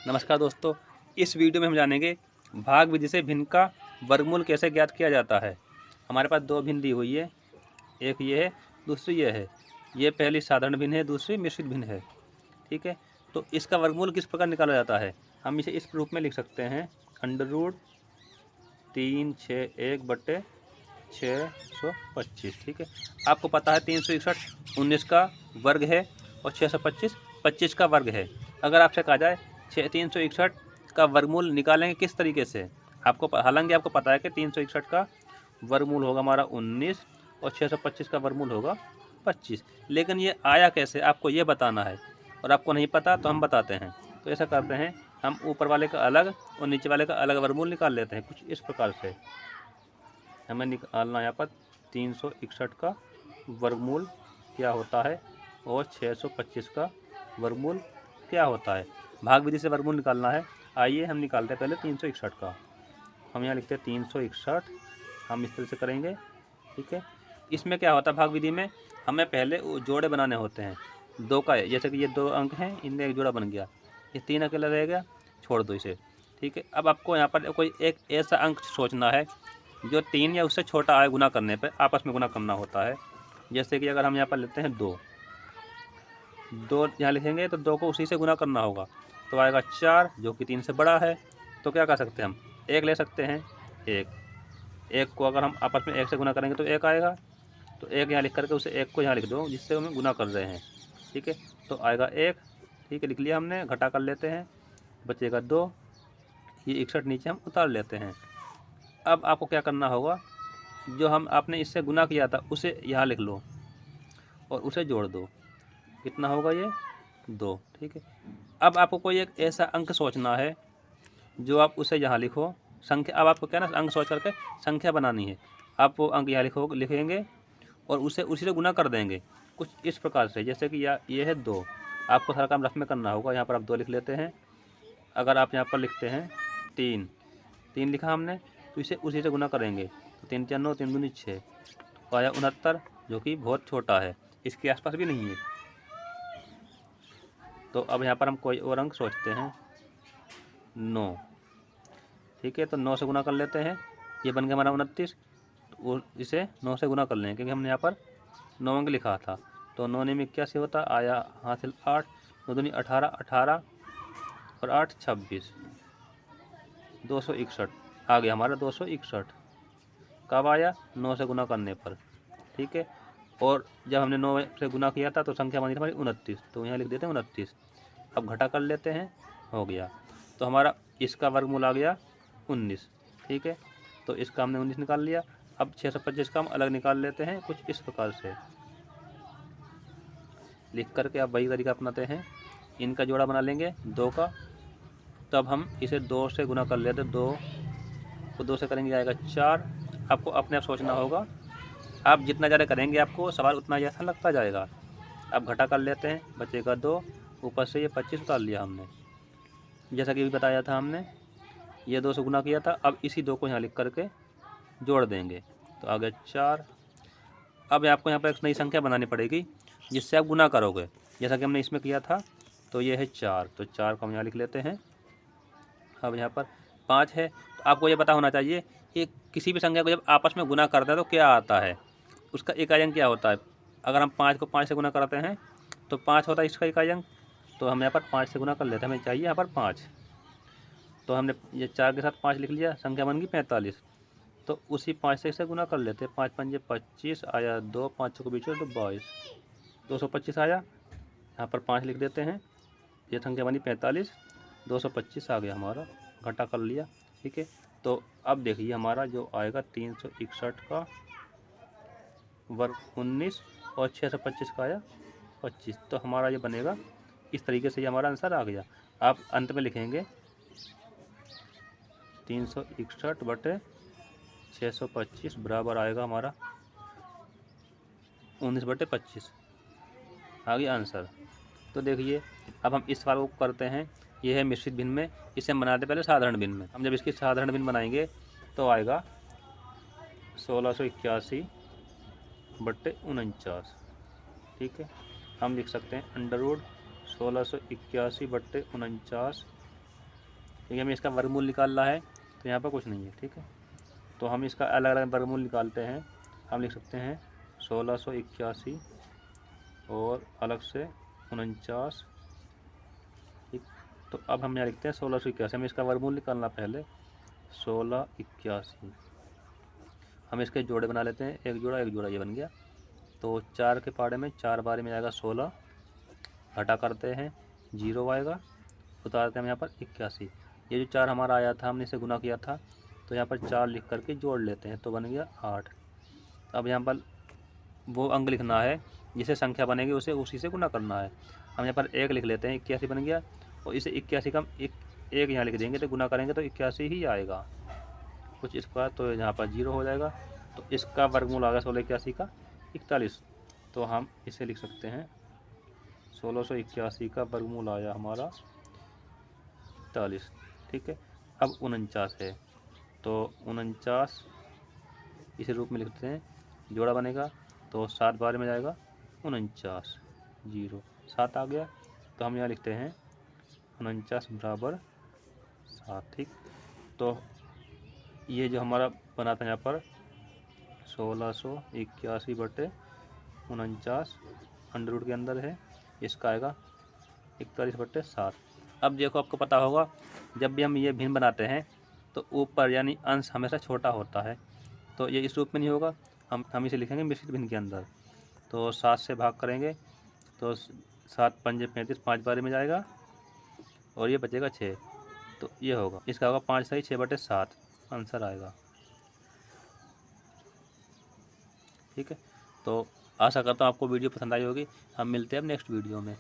नमस्कार दोस्तों, इस वीडियो में हम जानेंगे भाग विधि से भिन्न का वर्गमूल कैसे ज्ञात किया जाता है। हमारे पास दो भिन्न दी हुई है, एक ये है, दूसरी ये है। ये पहली साधारण भिन्न है, दूसरी मिश्रित भिन्न है। ठीक है, तो इसका वर्गमूल किस प्रकार निकाला जाता है, हम इसे इस रूप में लिख सकते हैं। √361/625। ठीक है, आपको पता है 361 19 का वर्ग है और 625 25 का वर्ग है। अगर आपसे कहा जाए 361 का वर्गमूल निकालेंगे किस तरीके से, हालांकि आपको पता है कि 361 का वर्गमूल होगा हमारा 19 और 625 का वर्गमूल होगा 25, लेकिन ये आया कैसे आपको ये बताना है और आपको नहीं पता तो हम बताते हैं। तो ऐसा करते हैं, हम ऊपर वाले का अलग और नीचे वाले का अलग वर्गमूल निकाल लेते हैं कुछ इस प्रकार से। हमें निकालना यहाँ पर 361 का वर्गमूल क्या होता है और 625 का वर्गमूल क्या होता है। भाग विधि से वर्गमूल निकालना है। आइए हम निकालते हैं पहले 361 का। हम यहाँ लिखते हैं 361, हम इस तरह से करेंगे। ठीक है, इसमें क्या होता है, भाग विधि में हमें पहले जोड़े बनाने होते हैं। दो का है, जैसे कि ये दो अंक हैं, इनमें एक जोड़ा बन गया, ये 3 अकेला रह गया, छोड़ दो इसे। ठीक है, अब आपको यहाँ पर कोई एक ऐसा अंक सोचना है जो 3 या उससे छोटा आए, गुना करने पर आपस में गुना करना होता है। जैसे कि अगर हम यहाँ पर लेते हैं 2 यहाँ लिखेंगे तो 2 को उसी से गुना करना होगा, तो आएगा 4 जो कि 3 से बड़ा है। तो क्या कर सकते हैं, हम 1 ले सकते हैं। एक को अगर हम आपस में 1 से गुना करेंगे तो 1 आएगा, तो 1 यहाँ लिख करके उसे 1 को यहाँ लिख दो जिससे हमें गुना कर रहे हैं। ठीक है, तो आएगा 1। ठीक है, लिख लिया हमने, घटा कर लेते हैं, बचेगा 2। ये 61 नीचे हम उतार लेते हैं। अब आपको क्या करना होगा, जो हम आपने इससे गुना किया था उसे यहाँ लिख लो और उसे जोड़ दो। कितना होगा ये 2। ठीक है, अब आपको कोई एक ऐसा अंक सोचना है जो आप उसे यहाँ लिखो, संख्या। अब आपको क्या ना, अंक सोच करके संख्या बनानी है। आप वो अंक यहाँ लिखेंगे और उसे उसी से गुना कर देंगे कुछ इस प्रकार से। जैसे कि ये है 2, आपको सारा काम रफ में करना होगा। यहाँ पर आप 2 लिख लेते हैं। अगर आप यहाँ पर लिखते हैं 3 लिखा हमने, तो इसे उसी से गुना करेंगे, तो 3 4 9, 3 दूनी 6, तो आया 69 जो कि बहुत छोटा है, इसके आसपास भी नहीं है। तो अब यहाँ पर हम कोई और अंक सोचते हैं 9। ठीक है, तो 9 से गुना कर लेते हैं, ये बन गया हमारा 29। तो इसे 9 से गुना कर लेंगे क्योंकि हमने यहाँ पर 9 अंक लिखा था। तो 9 में 81 होता, आया हासिल 8, 9 दूनी 18, 18 और 8 26, 261 आ गया हमारा 261। कब आया, 9 से गुना करने पर। ठीक है, और जब हमने 9 से गुना किया था तो संख्या बनी थी हमारी 29, तो यहाँ लिख देते हैं 29। अब घटा कर लेते हैं, हो गया। तो हमारा इसका वर्गमूल आ गया 19। ठीक है, तो इसका हमने 19 निकाल लिया। अब 625 का हम अलग निकाल लेते हैं कुछ इस प्रकार से लिख करके। आप वही तरीका अपनाते हैं, इनका जोड़ा बना लेंगे 2 का। तब हम इसे 2 से गुना कर लेते हैं, 2 को 2 से करेंगे आएगा 4। आपको अपने आप सोचना होगा, आप जितना ज़्यादा करेंगे आपको सवाल उतना ज़्यादा लगता जाएगा। अब घटा कर लेते हैं, बचेगा 2, ऊपर से ये 25 उतार लिया हमने, जैसा कि अभी बताया था हमने। ये 2 से गुना किया था, अब इसी 2 को यहाँ लिख करके जोड़ देंगे, तो आ गया 4। अब आपको यहाँ पर एक नई संख्या बनानी पड़ेगी जिससे आप गुना करोगे, जैसा कि हमने इसमें किया था। तो ये है 4, तो 4 को हम यहाँ लिख लेते हैं। अब यहाँ पर 5 है, तो आपको ये पता होना चाहिए कि किसी भी संख्या को जब आपस में गुना करते हैं तो क्या आता है, उसका इकाई अंक क्या होता है। अगर हम 5 को 5 से गुना करते हैं तो 5 होता है इसका इकाई अंक, तो हम यहाँ पर 5 से गुना कर लेते हैं, हमें चाहिए यहाँ पर 5। तो हमने ये 4 के साथ 5 लिख लिया, संख्या बन गई 45। तो उसी 5 से इसे गुना कर लेते हैं, 5 5 25 आया 2, 5 को बीच में तो 22, 225 आया। यहाँ पर 5 लिख देते हैं, ये संख्या बनी 45, 225 आ गया हमारा, घटा कर लिया। ठीक है, तो अब देखिए हमारा जो आएगा 361 का वर्ग 19 और 625 का आया 25, तो हमारा ये बनेगा इस तरीके से। ये हमारा आंसर आ गया। आप अंत में लिखेंगे 361/625 बराबर आएगा हमारा 19/25, आ गया आंसर। तो देखिए अब हम इस सवाल को करते हैं, ये है मिश्रित भिन्न में, इसे हम बनाते पहले साधारण भिन्न में। हम जब इसकी साधारण भिन्न बनाएंगे तो आएगा 1681/49। ठीक है, हम लिख सकते हैं √1681/49 क्योंकि हमें इसका वर्गमूल निकालना है, तो यहाँ पर कुछ नहीं है। ठीक है, तो हम इसका अलग अलग वर्गमूल निकालते हैं। हम लिख सकते हैं 1681 और अलग से 49। ठीक, तो अब हम यहाँ लिखते हैं 1681। हमें इसका वर्गमूल निकालना पहले 1681। हम इसके जोड़े बना लेते हैं, एक जोड़ा ये बन गया। तो 4 के पाड़े में 4 बार में आएगा 16, घटा करते हैं 0 आएगा, उतारते हैं हम यहाँ पर 81। ये जो 4 हमारा आया था, हमने इसे गुना किया था, तो यहाँ पर 4 लिख करके जोड़ लेते हैं, तो बन गया 8। अब यहाँ पर वो अंक लिखना है जिसे संख्या बनेगी उसे उसी से गुना करना है। हम यहाँ पर 1 लिख लेते हैं, 81 बन गया, और इसे 81 का हम एक यहाँ लिख देंगे, तो गुना करेंगे तो 81 ही आएगा कुछ इस पर, तो यहाँ पर 0 हो जाएगा। तो इसका वर्गमूल आ गया 1681 का 41। तो हम इसे लिख सकते हैं 1681 का वर्गमूल आया हमारा 41। ठीक है, अब 49 है, तो 49 इस रूप में लिखते हैं, जोड़ा बनेगा तो 7 बार में जाएगा 49, 0 7 आ गया। तो हम यहाँ लिखते हैं 49 बराबर 7। ठीक, तो ये जो हमारा बना था यहाँ पर 1681 बटे 49 अंडर रूट के अंदर है, इसका आएगा 41 बटे 7। अब देखो, आपको पता होगा जब भी हम ये भिन्न बनाते हैं तो ऊपर यानी अंश हमेशा छोटा होता है, तो ये इस रूप में नहीं होगा। हम इसे लिखेंगे मिश्रित भिन्न के अंदर। तो 7 से भाग करेंगे तो 7 पंजे 35, 5 बारी में जाएगा और ये बचेगा 6, तो ये होगा, इसका होगा 5 सही 6 बटे 7 आंसर आएगा। ठीक है, तो आशा करता हूँ आपको वीडियो पसंद आई होगी। हम मिलते हैं अब नेक्स्ट वीडियो में।